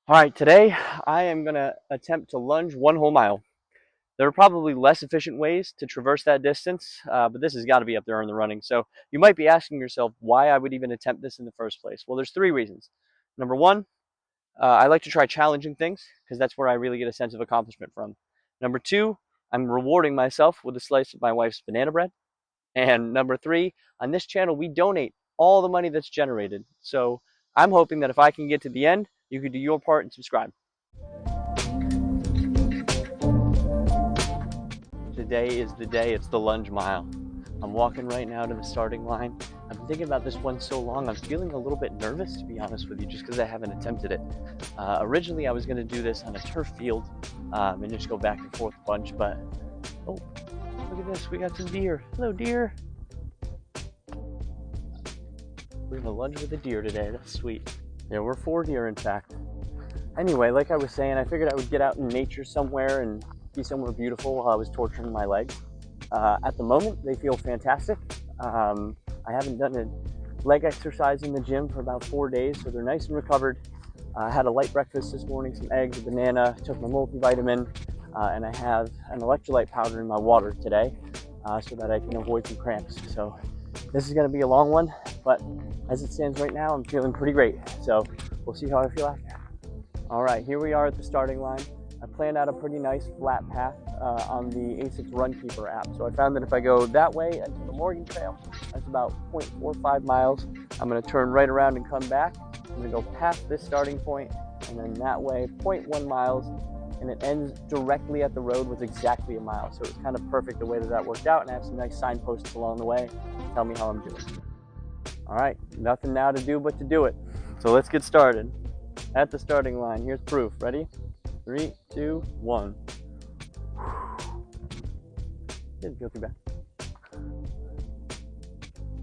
All right, today I am going to attempt to lunge 1 whole mile. There are probably less efficient ways to traverse that distance, but this has got to be up there in the running. So you might be asking yourself why I would even attempt this in the first place. Well, there's three reasons. Number one, I like to try challenging things because that's where I really get a sense of accomplishment from. Number two, I'm rewarding myself with a slice of my wife's banana bread. And number three, on this channel, we donate all the money that's generated. So I'm hoping that if I can get to the end, you can do your part and subscribe. Today is the day. It's the lunge mile. I'm walking right now to the starting line. I've been thinking about this one so long, I'm feeling a little bit nervous, to be honest with you, just because I haven't attempted it. Originally, I was going to do this on a turf field and just go back and forth a bunch, but oh, look at this. We got some deer. Hello, deer. We're going to lunge with a deer today. That's sweet. Yeah, we're 4 deer, in fact. Anyway, like I was saying, I figured I would get out in nature somewhere and be somewhere beautiful while I was torturing my legs. At the moment, they feel fantastic. I haven't done a leg exercise in the gym for about 4 days, so they're nice and recovered. I had a light breakfast this morning, some eggs, a banana, took my multivitamin, and I have an electrolyte powder in my water today so that I can avoid some cramps. So this is going to be a long one, but as it stands right now, I'm feeling pretty great. So we'll see how I feel after. All right, here we are at the starting line. I planned out a pretty nice flat path on the ASICS Runkeeper app. So I found that if I go that way until the Morgan Trail, that's about 0.45 miles. I'm gonna turn right around and come back. I'm gonna go past this starting point, and then that way, 0.1 miles, and it ends directly at the road with exactly a mile. So it's kind of perfect the way that worked out, and I have some nice signposts along the way to tell me how I'm doing. All right, nothing now to do but to do it. So let's get started. At the starting line, here's proof. Ready? 3, 2, 1. Didn't feel too bad.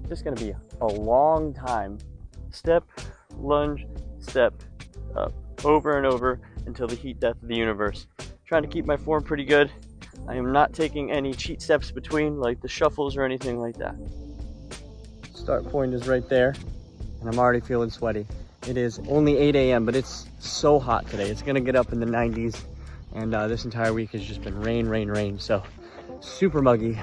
Just gonna be a long time. Step, lunge, step, up, over and over until the heat death of the universe. Trying to keep my form pretty good. I am not taking any cheat steps between, like the shuffles or anything like that. Start point is right there, and I'm already feeling sweaty. It is only 8 a.m., but it's so hot today. It's gonna get up in the 90s, and this entire week has just been rain, rain, rain. So super muggy.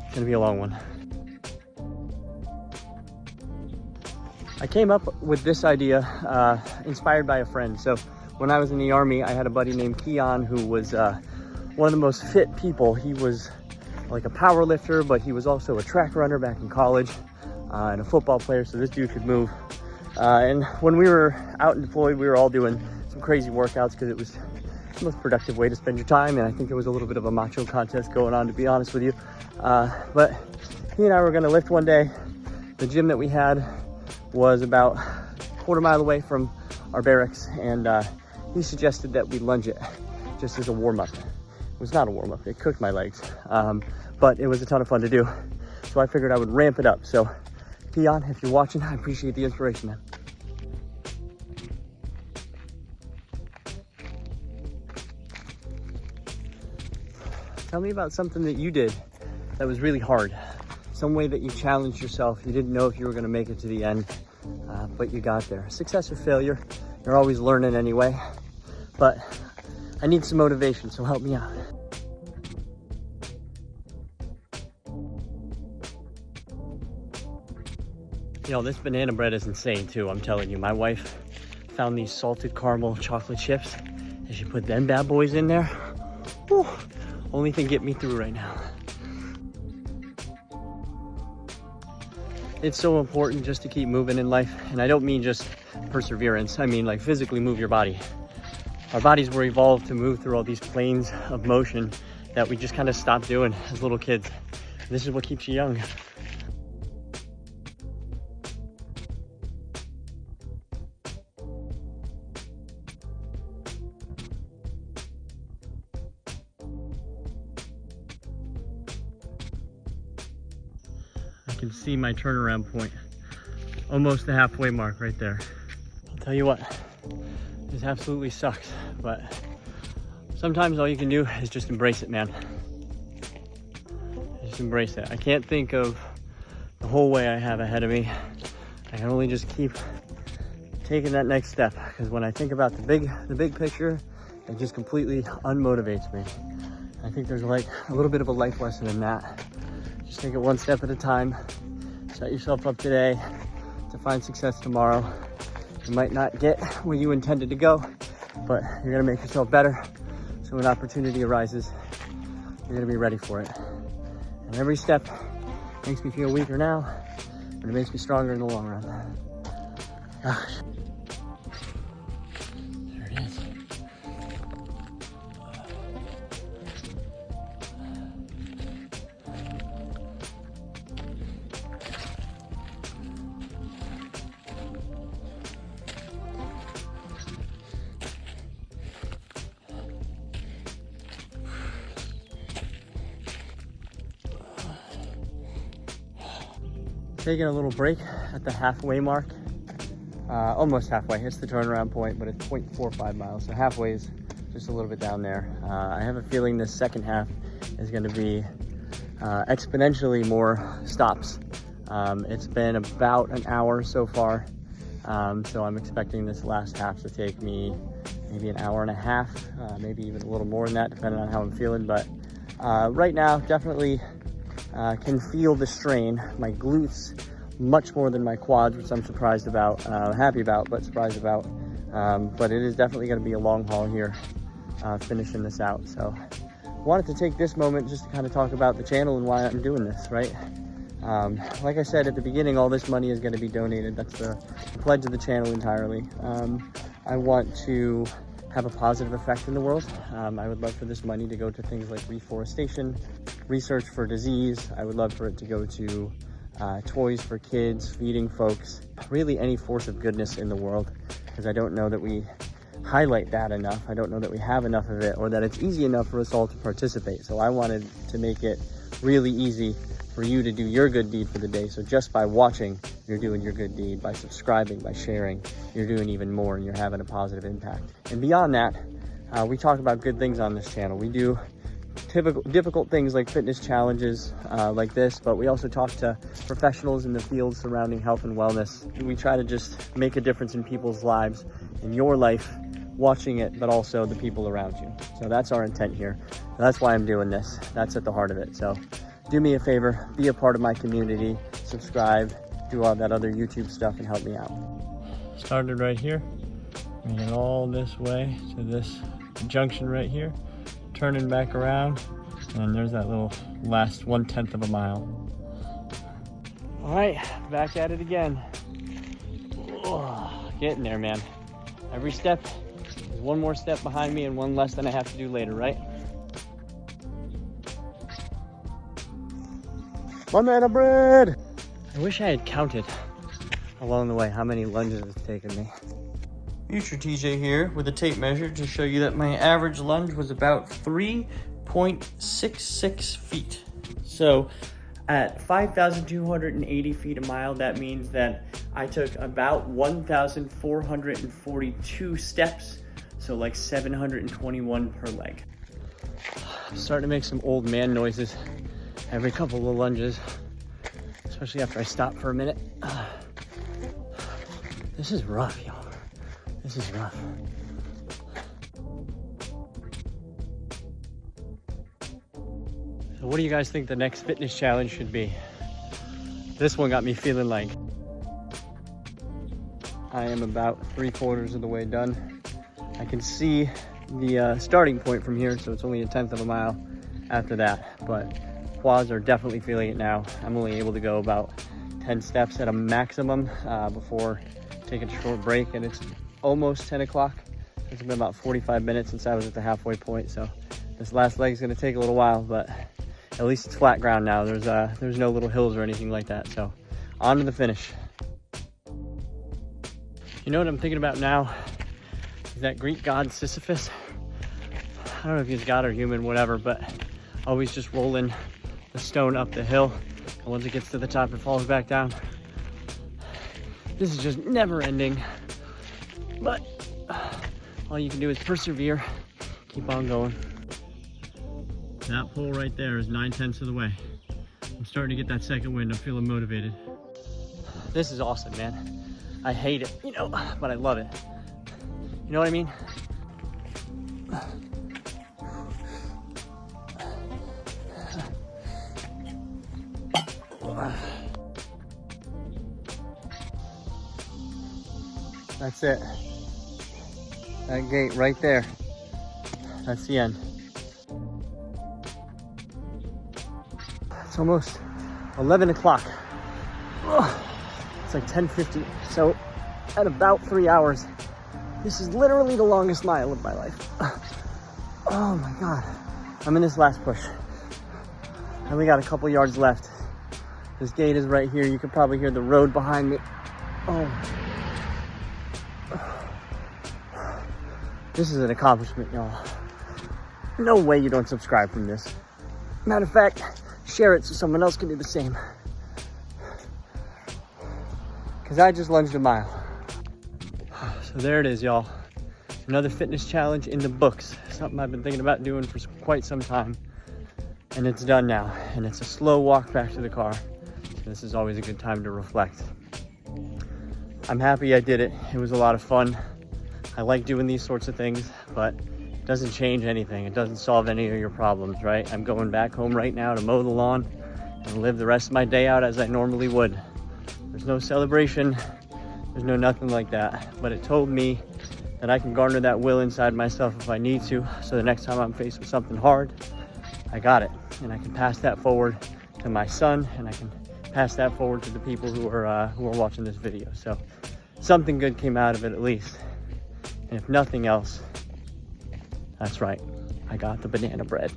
It's gonna be a long one. I came up with this idea inspired by a friend. So when I was in the Army, I had a buddy named Keon who was one of the most fit people. He was like a power lifter, but he was also a track runner back in college and a football player, so this dude could move. And when we were out and deployed, we were all doing some crazy workouts because it was the most productive way to spend your time. And I think there was a little bit of a macho contest going on, to be honest with you. But he and I were going to lift one day. The gym that we had was about a quarter mile away from our barracks. And he suggested that we lunge it just as a warm-up. It was not a warm-up. It cooked my legs. But it was a ton of fun to do. So I figured I would ramp it up. So Keon, if you're watching, I appreciate the inspiration, man. Tell me about something that you did that was really hard. Some way that you challenged yourself. You didn't know if you were going to make it to the end, but you got there. Success or failure, you're always learning anyway. But I need some motivation, so help me out. Yo, this banana bread is insane too, I'm telling you. My wife found these salted caramel chocolate chips and she put them bad boys in there. Whew, only thing get me through right now. It's so important just to keep moving in life. And I don't mean just perseverance. I mean like physically move your body. Our bodies were evolved to move through all these planes of motion that we just kind of stopped doing as little kids. This is what keeps you young. I can see my turnaround point, almost the halfway mark right there. I'll tell you what, this absolutely sucks, but sometimes all you can do is just embrace it, man. Just embrace it. I can't think of the whole way I have ahead of me. I can only just keep taking that next step, because when I think about the big picture, it just completely unmotivates me. I think there's like a little bit of a life lesson in that. Just take it one step at a time. Set yourself up today to find success tomorrow. You might not get where you intended to go, but you're gonna make yourself better. So when opportunity arises, you're gonna be ready for it. And every step makes me feel weaker now, but it makes me stronger in the long run. Gosh. There it is. Taking a little break at the halfway mark. Almost halfway. It's the turnaround point, but it's 0.45 miles. So halfway is just a little bit down there. I have a feeling this second half is going to be exponentially more stops. It's been about an hour so far. So I'm expecting this last half to take me maybe an hour and a half, maybe even a little more than that, depending on how I'm feeling. But right now, definitely can feel the strain. My glutes much more than my quads, which I'm surprised about, happy about, but surprised about. But it is definitely going to be a long haul here, finishing this out. So wanted to take this moment just to kind of talk about the channel and why I'm doing this, right? Like I said at the beginning, all this money is going to be donated. That's the pledge of the channel entirely. I want to have a positive effect in the world. I would love for this money to go to things like reforestation, research for disease. I would love for it to go to toys for kids, feeding folks, really any force of goodness in the world, because I don't know that we highlight that enough. I don't know that we have enough of it, or that it's easy enough for us all to participate. So I wanted to make it really easy for you to do your good deed for the day. So just by watching, you're doing your good deed. By subscribing, by sharing, you're doing even more, and you're having a positive impact. And beyond that, we talk about good things on this channel. We do difficult things like fitness challenges like this, but we also talk to professionals in the field surrounding health and wellness. We try to just make a difference in people's lives, in your life, watching it, but also the people around you. So that's our intent here. That's why I'm doing this. That's at the heart of it. So do me a favor, be a part of my community, subscribe, do all that other YouTube stuff, and help me out. Started right here, making it all this way to this junction right here, turning back around, and there's that little last 1/10 of a mile. All right, back at it again. Oh, getting there, man. Every step is one more step behind me and one less than I have to do later, right? Banana bread! I wish I had counted along the way how many lunges it's taken me. Future TJ here with a tape measure to show you that my average lunge was about 3.66 feet. So at 5,280 feet a mile, that means that I took about 1,442 steps, so like 721 per leg. I'm starting to make some old man noises every couple of lunges, especially after I stop for a minute. This is rough, y'all. This is rough. So what do you guys think the next fitness challenge should be? This one got me feeling like I am about 3/4 of the way done. I can see the starting point from here, so it's only 1/10 of a mile after that, but quads are definitely feeling it now. I'm only able to go about 10 steps at a maximum before taking a short break, and it's almost 10 o'clock. It's been about 45 minutes since I was at the halfway point, so this last leg is going to take a little while, but at least it's flat ground now. There's no little hills or anything like that, so on to the finish. You know what I'm thinking about now is that Greek god Sisyphus. I don't know if he's god or human, whatever, but always just rolling the stone up the hill, and once it gets to the top, it falls back down. This is just never ending, but all you can do is persevere, keep on going. That pole right there is 9/10 of the way. I'm starting to get that second wind. I'm feeling motivated. This is awesome, man. I hate it, you know, but I love it. You know what I mean? That's it. That gate right there. That's the end. It's almost 11 o'clock. It's like 10:50. So at about 3 hours, this is literally the longest mile of my life. Oh my God. I'm in this last push. I only got a couple yards left. This gate is right here. You can probably hear the road behind me. Oh. This is an accomplishment, y'all. No way you don't subscribe from this. Matter of fact, share it so someone else can do the same. Because I just lunged a mile. So there it is, y'all. Another fitness challenge in the books. Something I've been thinking about doing for quite some time. And it's done now. And it's a slow walk back to the car. So this is always a good time to reflect. I'm happy I did it. It was a lot of fun. I like doing these sorts of things, but it doesn't change anything. It doesn't solve any of your problems, right? I'm going back home right now to mow the lawn and live the rest of my day out as I normally would. There's no celebration. There's no nothing like that. But it told me that I can garner that will inside myself if I need to. So the next time I'm faced with something hard, I got it. And I can pass that forward to my son, and I can pass that forward to the people who are watching this video. So something good came out of it at least. And if nothing else, that's right, I got the banana bread.